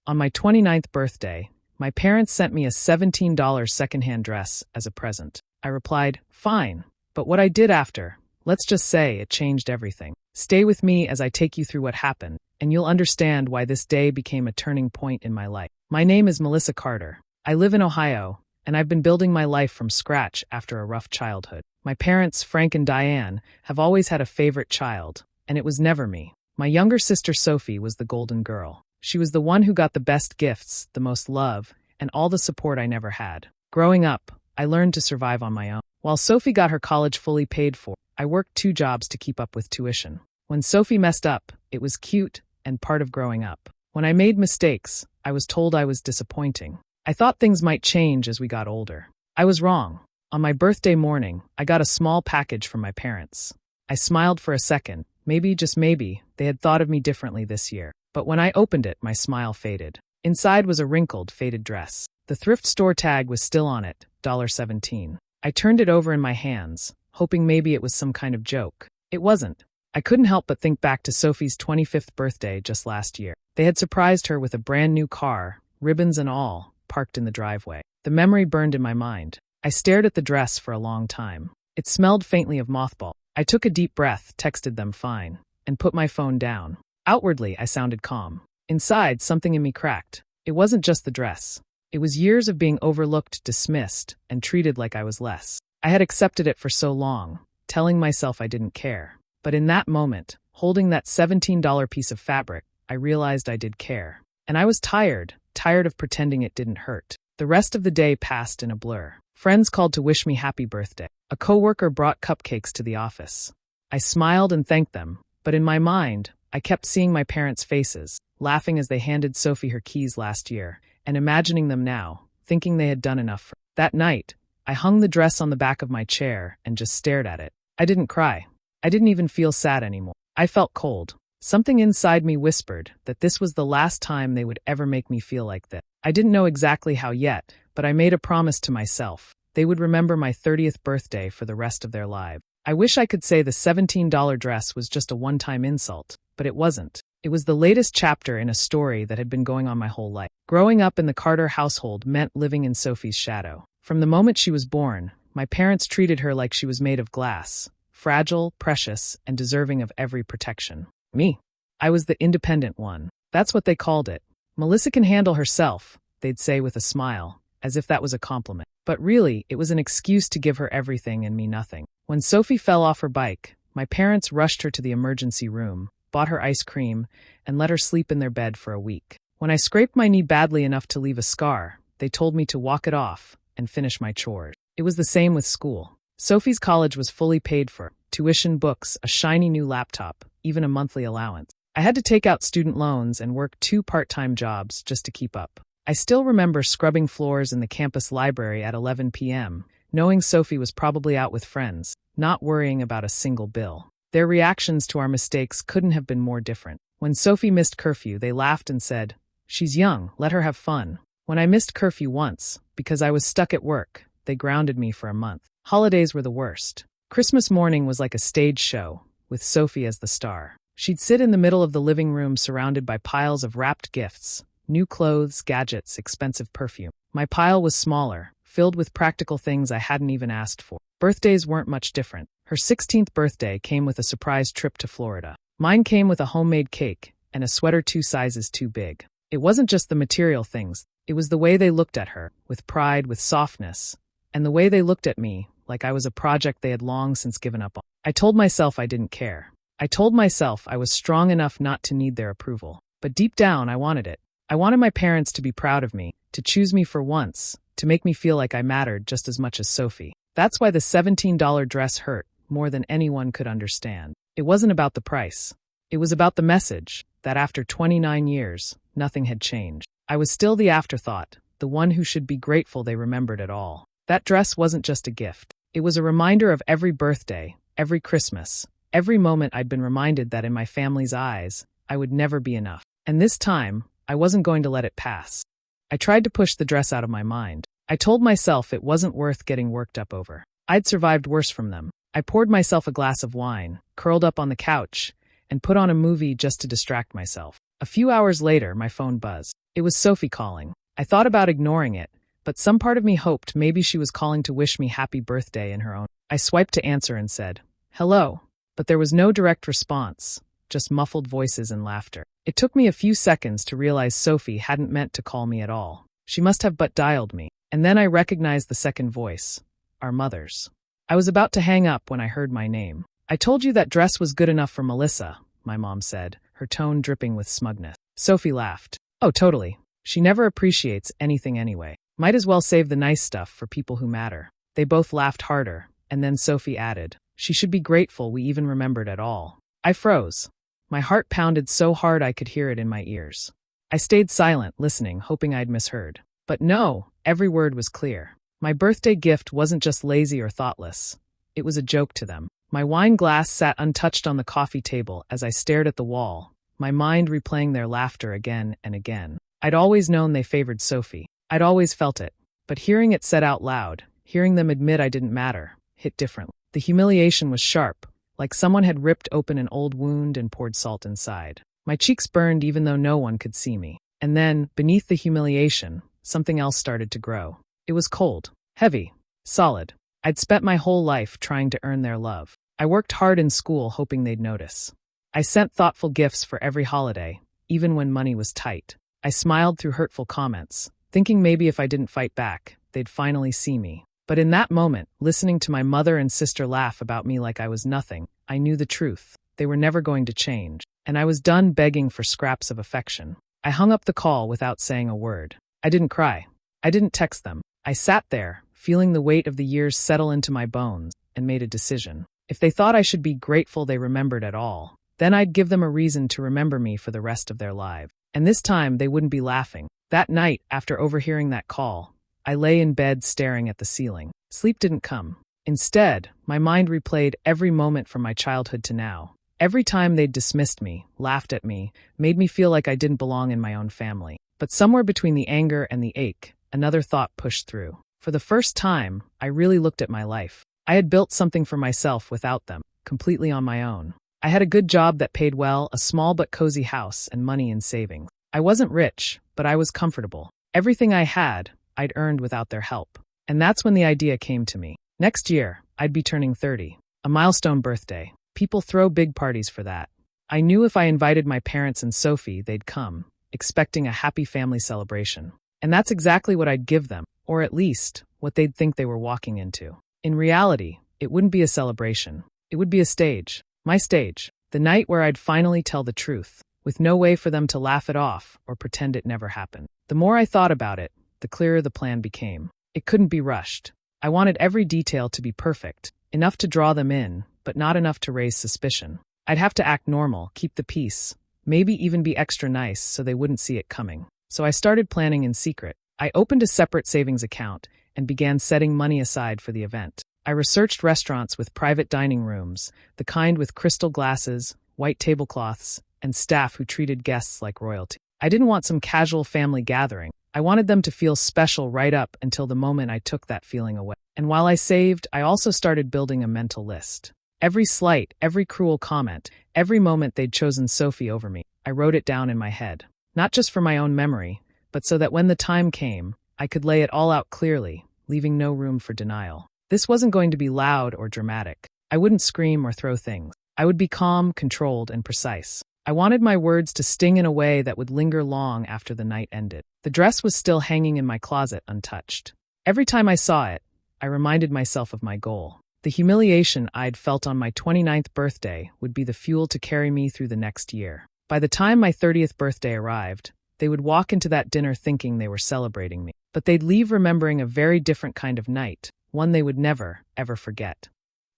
On my 29th birthday, my parents sent me a $17 secondhand dress as a present. I replied, fine, but what I did after, let's just say it changed everything. Stay with me as I take you through what happened, and you'll understand why this day became a turning point in my life. My name is Melissa Carter. I live in Ohio, and I've been building my life from scratch after a rough childhood. My parents, Frank and Diane, have always had a favorite child, and it was never me. My younger sister Sophie was the golden girl. She was the one who got the best gifts, the most love, and all the support I never had. Growing up, I learned to survive on my own. While Sophie got her college fully paid for, I worked 2 jobs to keep up with tuition. When Sophie messed up, it was cute and part of growing up. When I made mistakes, I was told I was disappointing. I thought things might change as we got older. I was wrong. On my birthday morning, I got a small package from my parents. I smiled for a second. Maybe, just maybe, they had thought of me differently this year. But when I opened it, my smile faded. Inside was a wrinkled, faded dress. The thrift store tag was still on it, $17. I turned it over in my hands, hoping maybe it was some kind of joke. It wasn't. I couldn't help but think back to Sophie's 25th birthday just last year. They had surprised her with a brand new car, ribbons and all, parked in the driveway. The memory burned in my mind. I stared at the dress for a long time. It smelled faintly of mothball. I took a deep breath, texted them fine, and put my phone down. Outwardly, I sounded calm. Inside, something in me cracked. It wasn't just the dress. It was years of being overlooked, dismissed, and treated like I was less. I had accepted it for so long, telling myself I didn't care. But in that moment, holding that $17 piece of fabric, I realized I did care. And I was tired of pretending it didn't hurt. The rest of the day passed in a blur. Friends called to wish me happy birthday. A coworker brought cupcakes to the office. I smiled and thanked them, but in my mind, I kept seeing my parents' faces, laughing as they handed Sophie her keys last year, and imagining them now, thinking they had done enough for her. That night, I hung the dress on the back of my chair and just stared at it. I didn't cry. I didn't even feel sad anymore. I felt cold. Something inside me whispered that this was the last time they would ever make me feel like this. I didn't know exactly how yet, but I made a promise to myself. They would remember my 30th birthday for the rest of their lives. I wish I could say the $17 dress was just a one-time insult, but it wasn't. It was the latest chapter in a story that had been going on my whole life. Growing up in the Carter household meant living in Sophie's shadow. From the moment she was born, my parents treated her like she was made of glass, fragile, precious, and deserving of every protection. Me. I was the independent one. That's what they called it. Melissa can handle herself, they'd say with a smile, as if that was a compliment. But really, it was an excuse to give her everything and me nothing. When Sophie fell off her bike, my parents rushed her to the emergency room, bought her ice cream, and let her sleep in their bed for a week. When I scraped my knee badly enough to leave a scar, they told me to walk it off and finish my chores. It was the same with school. Sophie's college was fully paid for. Tuition, books, a shiny new laptop, even a monthly allowance. I had to take out student loans and work 2 part-time jobs just to keep up. I still remember scrubbing floors in the campus library at 11 p.m., knowing Sophie was probably out with friends, not worrying about a single bill. Their reactions to our mistakes couldn't have been more different. When Sophie missed curfew, they laughed and said, "She's young, let her have fun." When I missed curfew once, because I was stuck at work, they grounded me for a month. Holidays were the worst. Christmas morning was like a stage show, with Sophie as the star. She'd sit in the middle of the living room surrounded by piles of wrapped gifts, new clothes, gadgets, expensive perfume. My pile was smaller, filled with practical things I hadn't even asked for. Birthdays weren't much different. Her 16th birthday came with a surprise trip to Florida. Mine came with a homemade cake and a sweater 2 sizes too big. It wasn't just the material things. It was the way they looked at her, with pride, with softness, and the way they looked at me, like I was a project they had long since given up on. I told myself I didn't care. I told myself I was strong enough not to need their approval. But deep down, I wanted it. I wanted my parents to be proud of me, to choose me for once, to make me feel like I mattered just as much as Sophie. That's why the $17 dress hurt more than anyone could understand. It wasn't about the price. It was about the message, that after 29 years, nothing had changed. I was still the afterthought, the one who should be grateful they remembered it all. That dress wasn't just a gift. It was a reminder of every birthday, every Christmas, every moment I'd been reminded that in my family's eyes, I would never be enough. And this time, I wasn't going to let it pass. I tried to push the dress out of my mind. I told myself it wasn't worth getting worked up over. I'd survived worse from them. I poured myself a glass of wine, curled up on the couch, and put on a movie just to distract myself. A few hours later, my phone buzzed. It was Sophie calling. I thought about ignoring it, but some part of me hoped maybe she was calling to wish me happy birthday in her own. I swiped to answer and said, "Hello," but there was no direct response, just muffled voices and laughter. It took me a few seconds to realize Sophie hadn't meant to call me at all. She must have but dialed me. And then I recognized the second voice, our mother's. I was about to hang up when I heard my name. "I told you that dress was good enough for Melissa," my mom said, her tone dripping with smugness. Sophie laughed. "Oh, totally. She never appreciates anything anyway. Might as well save the nice stuff for people who matter." They both laughed harder, and then Sophie added, "She should be grateful we even remembered at all." I froze. My heart pounded so hard I could hear it in my ears. I stayed silent, listening, hoping I'd misheard. But no, every word was clear. My birthday gift wasn't just lazy or thoughtless. It was a joke to them. My wine glass sat untouched on the coffee table as I stared at the wall, my mind replaying their laughter again and again. I'd always known they favored Sophie. I'd always felt it. But hearing it said out loud, hearing them admit I didn't matter, hit differently. The humiliation was sharp, like someone had ripped open an old wound and poured salt inside. My cheeks burned even though no one could see me. And then, beneath the humiliation, something else started to grow. It was cold, heavy, solid. I'd spent my whole life trying to earn their love. I worked hard in school hoping they'd notice. I sent thoughtful gifts for every holiday, even when money was tight. I smiled through hurtful comments, thinking maybe if I didn't fight back, they'd finally see me. But in that moment, listening to my mother and sister laugh about me like I was nothing, I knew the truth. They were never going to change, and I was done begging for scraps of affection. I hung up the call without saying a word. I didn't cry. I didn't text them. I sat there, feeling the weight of the years settle into my bones, and made a decision. If they thought I should be grateful they remembered at all, then I'd give them a reason to remember me for the rest of their lives. And this time, they wouldn't be laughing. That night, after overhearing that call, I lay in bed staring at the ceiling. Sleep didn't come. Instead, my mind replayed every moment from my childhood to now. Every time they'd dismissed me, laughed at me, made me feel like I didn't belong in my own family. But somewhere between the anger and the ache, another thought pushed through. For the first time, I really looked at my life. I had built something for myself without them, completely on my own. I had a good job that paid well, a small but cozy house, and money in savings. I wasn't rich, but I was comfortable. Everything I had, I'd earned without their help. And that's when the idea came to me. Next year, I'd be turning 30. A milestone birthday. People throw big parties for that. I knew if I invited my parents and Sophie, they'd come, expecting a happy family celebration. And that's exactly what I'd give them, or at least, what they'd think they were walking into. In reality, it wouldn't be a celebration. It would be a stage. My stage. The night where I'd finally tell the truth, with no way for them to laugh it off or pretend it never happened. The more I thought about it, the clearer the plan became. It couldn't be rushed. I wanted every detail to be perfect, enough to draw them in, but not enough to raise suspicion. I'd have to act normal, keep the peace, maybe even be extra nice so they wouldn't see it coming. So I started planning in secret. I opened a separate savings account and began setting money aside for the event. I researched restaurants with private dining rooms, the kind with crystal glasses, white tablecloths, and staff who treated guests like royalty. I didn't want some casual family gathering. I wanted them to feel special right up until the moment I took that feeling away. And while I saved, I also started building a mental list. Every slight, every cruel comment, every moment they'd chosen Sophie over me, I wrote it down in my head. Not just for my own memory, but so that when the time came, I could lay it all out clearly, leaving no room for denial. This wasn't going to be loud or dramatic. I wouldn't scream or throw things. I would be calm, controlled, and precise. I wanted my words to sting in a way that would linger long after the night ended. The dress was still hanging in my closet untouched. Every time I saw it, I reminded myself of my goal. The humiliation I'd felt on my 29th birthday would be the fuel to carry me through the next year. By the time my 30th birthday arrived, they would walk into that dinner thinking they were celebrating me. But they'd leave remembering a very different kind of night, one they would never, ever forget.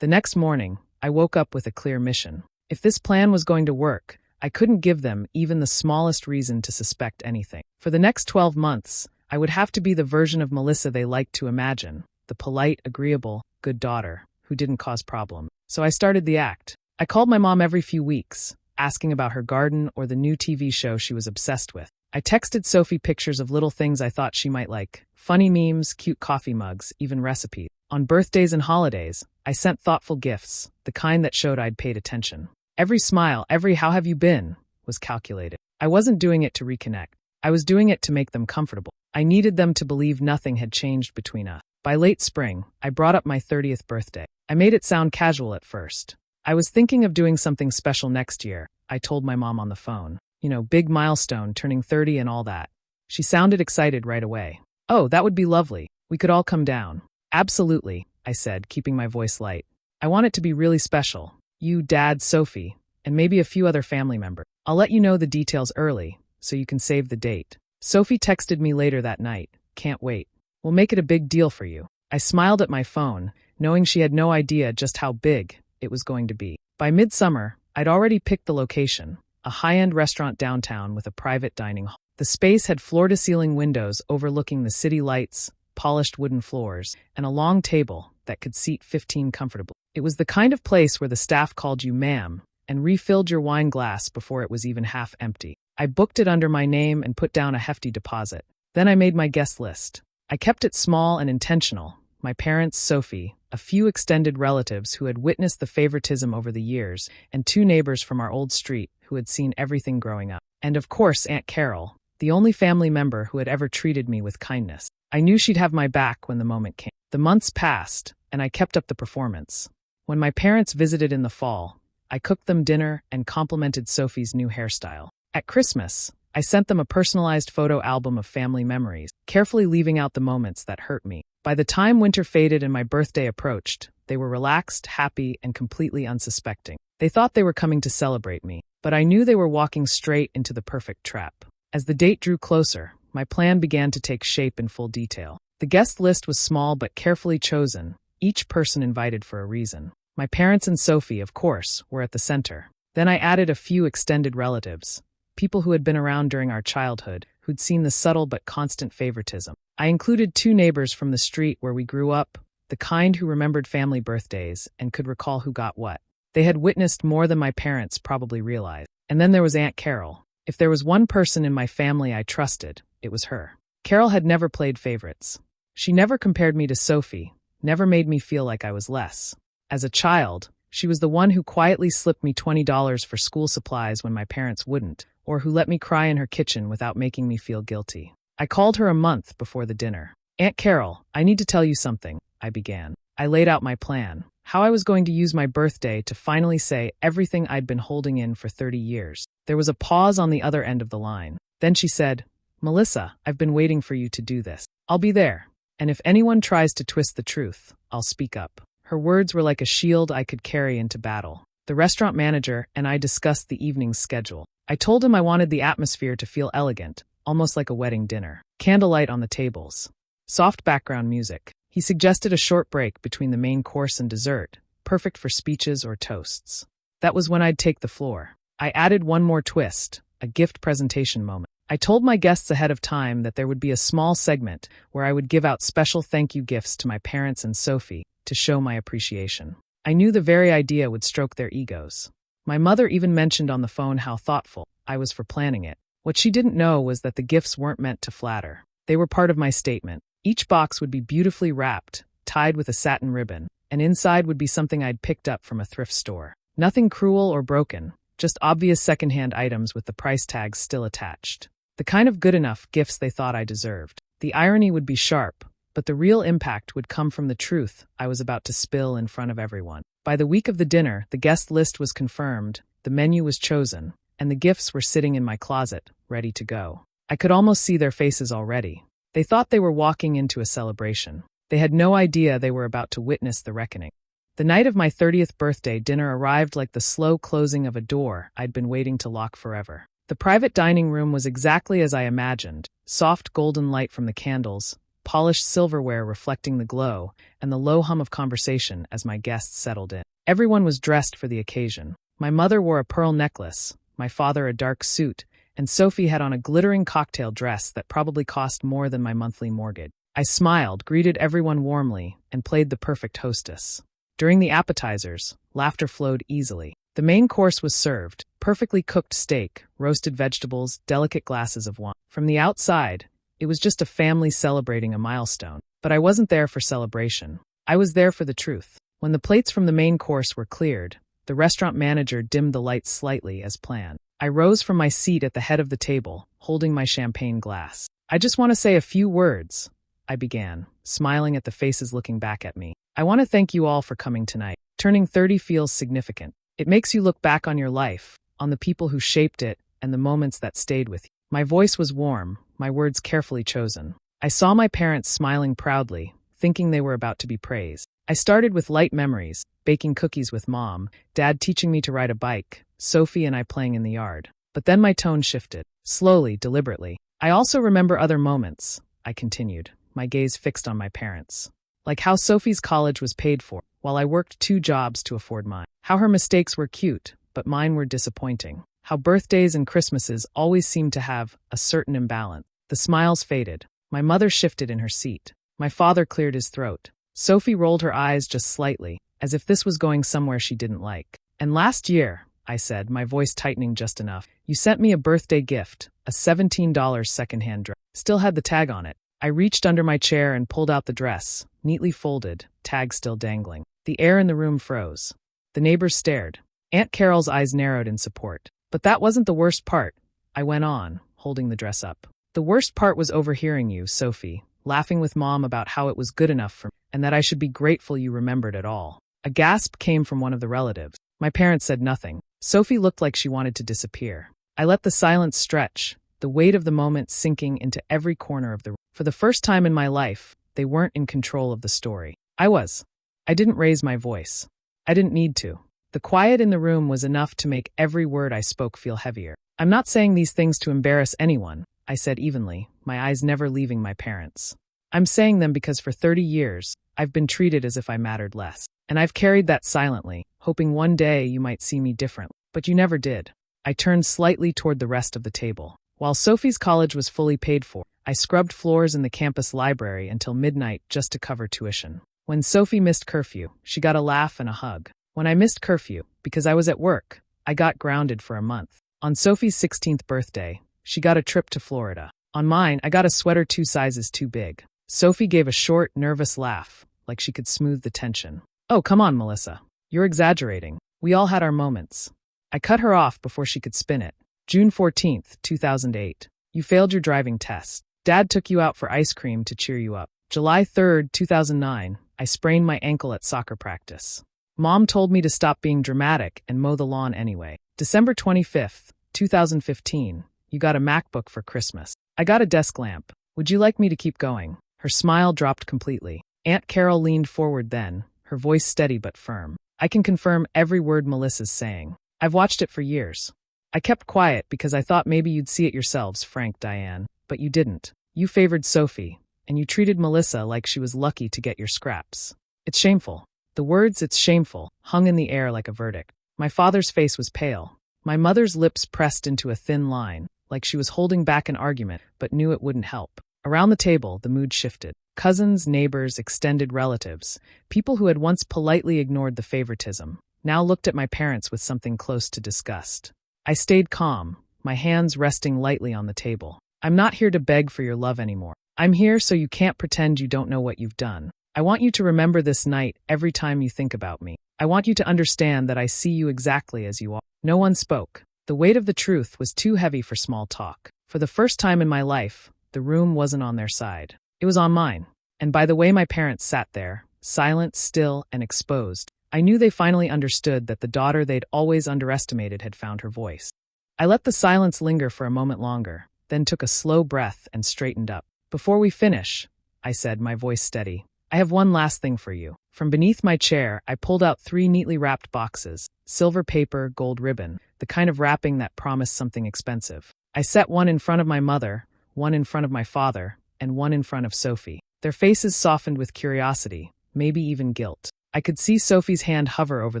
The next morning, I woke up with a clear mission. If this plan was going to work, I couldn't give them even the smallest reason to suspect anything. For the next 12 months, I would have to be the version of Melissa they liked to imagine, the polite, agreeable, good daughter who didn't cause problems. So I started the act. I called my mom every few weeks, asking about her garden or the new TV show she was obsessed with. I texted Sophie pictures of little things I thought she might like, funny memes, cute coffee mugs, even recipes. On birthdays and holidays, I sent thoughtful gifts, the kind that showed I'd paid attention. Every smile, every "how have you been?" was calculated. I wasn't doing it to reconnect. I was doing it to make them comfortable. I needed them to believe nothing had changed between us. By late spring, I brought up my 30th birthday. I made it sound casual at first. I was thinking of doing something special next year, I told my mom on the phone. You know, big milestone, turning 30 and all that. She sounded excited right away. Oh, that would be lovely. We could all come down. Absolutely, I said, keeping my voice light. I want it to be really special. You, Dad, Sophie, and maybe a few other family members. I'll let you know the details early, so you can save the date. Sophie texted me later that night. Can't wait. We'll make it a big deal for you. I smiled at my phone, knowing she had no idea just how big it was going to be. By midsummer, I'd already picked the location, a high-end restaurant downtown with a private dining hall. The space had floor-to-ceiling windows overlooking the city lights, polished wooden floors, and a long table that could seat 15 comfortably. It was the kind of place where the staff called you ma'am and refilled your wine glass before it was even half empty. I booked it under my name and put down a hefty deposit. Then I made my guest list. I kept it small and intentional. My parents, Sophie, a few extended relatives who had witnessed the favoritism over the years, and 2 neighbors from our old street who had seen everything growing up. And of course, Aunt Carol, the only family member who had ever treated me with kindness. I knew she'd have my back when the moment came. The months passed, and I kept up the performance. When my parents visited in the fall, I cooked them dinner and complimented Sophie's new hairstyle. At Christmas, I sent them a personalized photo album of family memories, carefully leaving out the moments that hurt me. By the time winter faded and my birthday approached, they were relaxed, happy, and completely unsuspecting. They thought they were coming to celebrate me, but I knew they were walking straight into the perfect trap. As the date drew closer, my plan began to take shape in full detail. The guest list was small but carefully chosen, each person invited for a reason. My parents and Sophie, of course, were at the center. Then I added a few extended relatives, people who had been around during our childhood, who'd seen the subtle but constant favoritism. I included 2 neighbors from the street where we grew up, the kind who remembered family birthdays and could recall who got what. They had witnessed more than my parents probably realized. And then there was Aunt Carol. If there was one person in my family I trusted, it was her. Carol had never played favorites. She never compared me to Sophie, never made me feel like I was less. As a child, she was the one who quietly slipped me $20 for school supplies when my parents wouldn't, or who let me cry in her kitchen without making me feel guilty. I called her a month before the dinner. Aunt Carol, I need to tell you something, I began. I laid out my plan, how I was going to use my birthday to finally say everything I'd been holding in for 30 years. There was a pause on the other end of the line. Then she said, Melissa, I've been waiting for you to do this. I'll be there. And if anyone tries to twist the truth, I'll speak up. Her words were like a shield I could carry into battle. The restaurant manager and I discussed the evening's schedule. I told him I wanted the atmosphere to feel elegant, almost like a wedding dinner. Candlelight on the tables. Soft background music. He suggested a short break between the main course and dessert, perfect for speeches or toasts. That was when I'd take the floor. I added one more twist, a gift presentation moment. I told my guests ahead of time that there would be a small segment where I would give out special thank you gifts to my parents and Sophie to show my appreciation. I knew the very idea would stroke their egos. My mother even mentioned on the phone how thoughtful I was for planning it. What she didn't know was that the gifts weren't meant to flatter. They were part of my statement. Each box would be beautifully wrapped, tied with a satin ribbon, and inside would be something I'd picked up from a thrift store. Nothing cruel or broken, just obvious secondhand items with the price tags still attached. The kind of good enough gifts they thought I deserved. The irony would be sharp, but the real impact would come from the truth I was about to spill in front of everyone. By the week of the dinner, the guest list was confirmed, the menu was chosen, and the gifts were sitting in my closet, ready to go. I could almost see their faces already. They thought they were walking into a celebration. They had no idea they were about to witness the reckoning. The night of my 30th birthday dinner arrived like the slow closing of a door I'd been waiting to lock forever. The private dining room was exactly as I imagined, soft golden light from the candles, polished silverware reflecting the glow, and the low hum of conversation as my guests settled in. Everyone was dressed for the occasion. My mother wore a pearl necklace, my father a dark suit, and Sophie had on a glittering cocktail dress that probably cost more than my monthly mortgage. I smiled, greeted everyone warmly, and played the perfect hostess. During the appetizers, laughter flowed easily. The main course was served, perfectly cooked steak, roasted vegetables, delicate glasses of wine. From the outside, it was just a family celebrating a milestone. But I wasn't there for celebration. I was there for the truth. When the plates from the main course were cleared, the restaurant manager dimmed the lights slightly as planned. I rose from my seat at the head of the table, holding my champagne glass. I just want to say a few words, I began, smiling at the faces looking back at me. I want to thank you all for coming tonight. Turning 30 feels significant. It makes you look back on your life, on the people who shaped it, and the moments that stayed with you. My voice was warm, my words carefully chosen. I saw my parents smiling proudly, thinking they were about to be praised. I started with light memories, baking cookies with Mom, Dad teaching me to ride a bike, Sophie and I playing in the yard. But then my tone shifted, slowly, deliberately. I also remember other moments, I continued, my gaze fixed on my parents. Like how Sophie's college was paid for, while I worked 2 jobs to afford mine. How her mistakes were cute, but mine were disappointing. How birthdays and Christmases always seemed to have a certain imbalance. The smiles faded. My mother shifted in her seat. My father cleared his throat. Sophie rolled her eyes just slightly, as if this was going somewhere she didn't like. And last year, I said, my voice tightening just enough, you sent me a birthday gift, a $17 secondhand dress. Still had the tag on it. I reached under my chair and pulled out the dress, neatly folded, tag still dangling. The air in the room froze. The neighbors stared. Aunt Carol's eyes narrowed in support. But that wasn't the worst part, I went on, holding the dress up. The worst part was overhearing you, Sophie, laughing with Mom about how it was good enough for me, and that I should be grateful you remembered it all. A gasp came from one of the relatives. My parents said nothing. Sophie looked like she wanted to disappear. I let the silence stretch, the weight of the moment sinking into every corner of the room. For the first time in my life, they weren't in control of the story. I was. I didn't raise my voice. I didn't need to. The quiet in the room was enough to make every word I spoke feel heavier. I'm not saying these things to embarrass anyone, I said evenly, my eyes never leaving my parents. I'm saying them because for 30 years, I've been treated as if I mattered less. And I've carried that silently, hoping one day you might see me differently. But you never did. I turned slightly toward the rest of the table. While Sophie's college was fully paid for, I scrubbed floors in the campus library until midnight just to cover tuition. When Sophie missed curfew, she got a laugh and a hug. When I missed curfew, because I was at work, I got grounded for a month. On Sophie's 16th birthday, she got a trip to Florida. On mine, I got a sweater 2 sizes too big. Sophie gave a short, nervous laugh, like she could smooth the tension. Oh, come on, Melissa. You're exaggerating. We all had our moments. I cut her off before she could spin it. June 14th, 2008. You failed your driving test. Dad took you out for ice cream to cheer you up. July 3rd, 2009. I sprained my ankle at soccer practice. Mom told me to stop being dramatic and mow the lawn anyway. December 25th, 2015. You got a MacBook for Christmas. I got a desk lamp. Would you like me to keep going? Her smile dropped completely. Aunt Carol leaned forward then, her voice steady but firm. I can confirm every word Melissa's saying. I've watched it for years. I kept quiet because I thought maybe you'd see it yourselves, Frank, Diane. But you didn't. You favored Sophie, and you treated Melissa like she was lucky to get your scraps. It's shameful. The words, "it's shameful," hung in the air like a verdict. My father's face was pale. My mother's lips pressed into a thin line, like she was holding back an argument, but knew it wouldn't help. Around the table, the mood shifted. Cousins, neighbors, extended relatives, people who had once politely ignored the favoritism, now looked at my parents with something close to disgust. I stayed calm, my hands resting lightly on the table. I'm not here to beg for your love anymore. I'm here so you can't pretend you don't know what you've done. I want you to remember this night every time you think about me. I want you to understand that I see you exactly as you are. No one spoke. The weight of the truth was too heavy for small talk. For the first time in my life, the room wasn't on their side. It was on mine. And by the way my parents sat there, silent, still, and exposed, I knew they finally understood that the daughter they'd always underestimated had found her voice. I let the silence linger for a moment longer, then took a slow breath and straightened up. Before we finish, I said, my voice steady, I have one last thing for you. From beneath my chair, I pulled out 3 neatly wrapped boxes, silver paper, gold ribbon, the kind of wrapping that promised something expensive. I set one in front of my mother, one in front of my father, and one in front of Sophie. Their faces softened with curiosity, maybe even guilt. I could see Sophie's hand hover over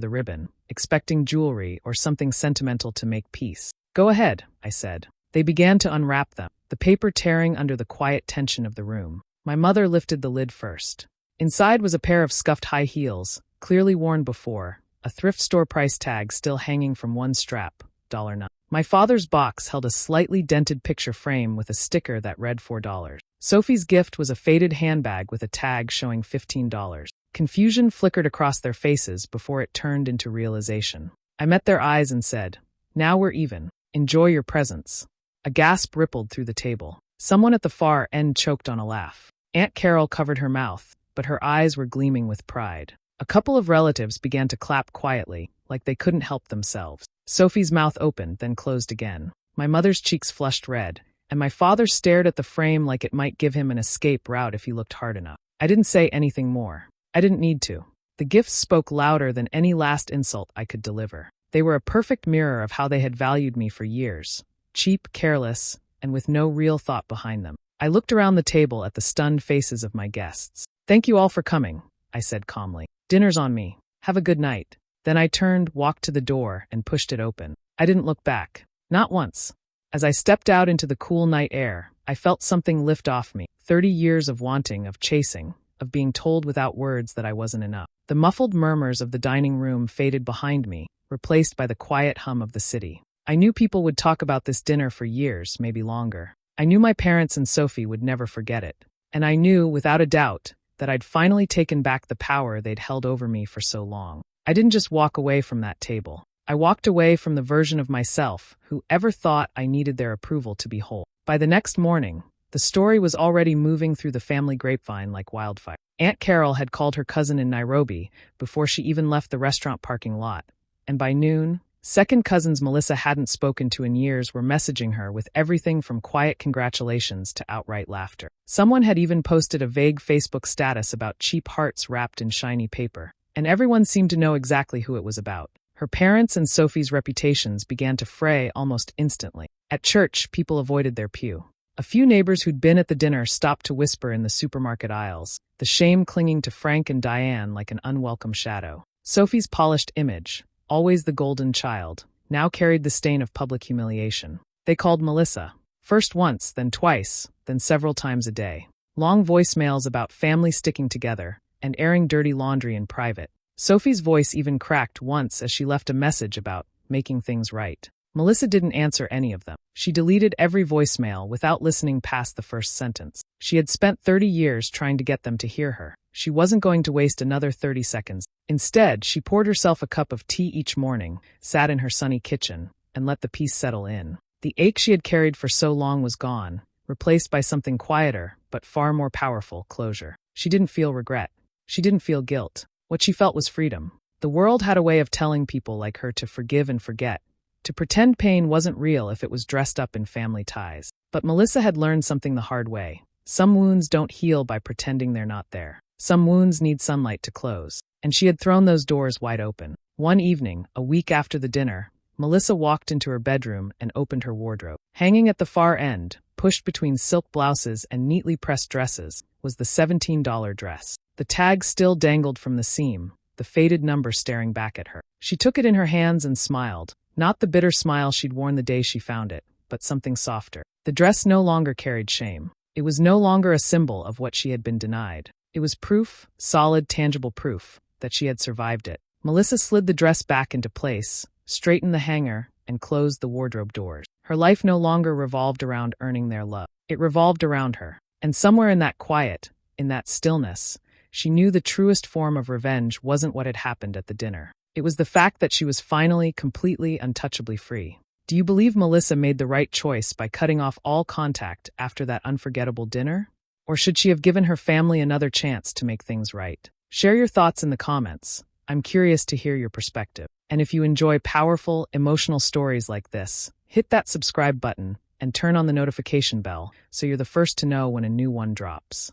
the ribbon, expecting jewelry or something sentimental to make peace. Go ahead, I said. They began to unwrap them, the paper tearing under the quiet tension of the room. My mother lifted the lid first. Inside was a pair of scuffed high heels, clearly worn before, a thrift store price tag still hanging from one strap, $9. My father's box held a slightly dented picture frame with a sticker that read $4. Sophie's gift was a faded handbag with a tag showing $15. Confusion flickered across their faces before it turned into realization. I met their eyes and said, now we're even. Enjoy your presents." A gasp rippled through the table. Someone at the far end choked on a laugh. Aunt Carol covered her mouth, but her eyes were gleaming with pride. A couple of relatives began to clap quietly, like they couldn't help themselves. Sophie's mouth opened, then closed again. My mother's cheeks flushed red, and my father stared at the frame like it might give him an escape route if he looked hard enough. I didn't say anything more. I didn't need to. The gifts spoke louder than any last insult I could deliver. They were a perfect mirror of how they had valued me for years. Cheap, careless, and with no real thought behind them. I looked around the table at the stunned faces of my guests. "Thank you all for coming," I said calmly. "Dinner's on me. Have a good night." Then I turned, walked to the door, and pushed it open. I didn't look back. Not once. As I stepped out into the cool night air, I felt something lift off me. 30 years of wanting, of chasing, of being told without words that I wasn't enough. The muffled murmurs of the dining room faded behind me, replaced by the quiet hum of the city. I knew people would talk about this dinner for years, maybe longer. I knew my parents and Sophie would never forget it. And I knew, without a doubt, that I'd finally taken back the power they'd held over me for so long. I didn't just walk away from that table. I walked away from the version of myself who ever thought I needed their approval to be whole. By the next morning, the story was already moving through the family grapevine like wildfire. Aunt Carol had called her cousin in Nairobi before she even left the restaurant parking lot, and by noon, second cousins Melissa hadn't spoken to in years were messaging her with everything from quiet congratulations to outright laughter. Someone had even posted a vague Facebook status about cheap hearts wrapped in shiny paper, and everyone seemed to know exactly who it was about. Her parents' and Sophie's reputations began to fray almost instantly. At church, people avoided their pew. A few neighbors who'd been at the dinner stopped to whisper in the supermarket aisles, the shame clinging to Frank and Diane like an unwelcome shadow. Sophie's polished image, always the golden child, now carried the stain of public humiliation. They called Melissa, first once, then twice, then several times a day. Long voicemails about family sticking together and airing dirty laundry in private. Sophie's voice even cracked once as she left a message about making things right. Melissa didn't answer any of them. She deleted every voicemail without listening past the first sentence. She had spent 30 years trying to get them to hear her. She wasn't going to waste another 30 seconds. Instead, she poured herself a cup of tea each morning, sat in her sunny kitchen, and let the peace settle in. The ache she had carried for so long was gone, replaced by something quieter, but far more powerful, closure. She didn't feel regret. She didn't feel guilt. What she felt was freedom. The world had a way of telling people like her to forgive and forget, to pretend pain wasn't real if it was dressed up in family ties. But Melissa had learned something the hard way. Some wounds don't heal by pretending they're not there. Some wounds need sunlight to close. And she had thrown those doors wide open. One evening, a week after the dinner, Melissa walked into her bedroom and opened her wardrobe. Hanging at the far end, pushed between silk blouses and neatly pressed dresses, was the $17 dress. The tag still dangled from the seam, the faded number staring back at her. She took it in her hands and smiled, not the bitter smile she'd worn the day she found it, but something softer. The dress no longer carried shame. It was no longer a symbol of what she had been denied. It was proof, solid, tangible proof, that she had survived it. Melissa slid the dress back into place, straightened the hanger, and closed the wardrobe doors. Her life no longer revolved around earning their love. It revolved around her. And somewhere in that quiet, in that stillness, she knew the truest form of revenge wasn't what had happened at the dinner. It was the fact that she was finally, completely, untouchably free. Do you believe Melissa made the right choice by cutting off all contact after that unforgettable dinner? Or should she have given her family another chance to make things right? Share your thoughts in the comments. I'm curious to hear your perspective. And if you enjoy powerful, emotional stories like this, hit that subscribe button and turn on the notification bell so you're the first to know when a new one drops.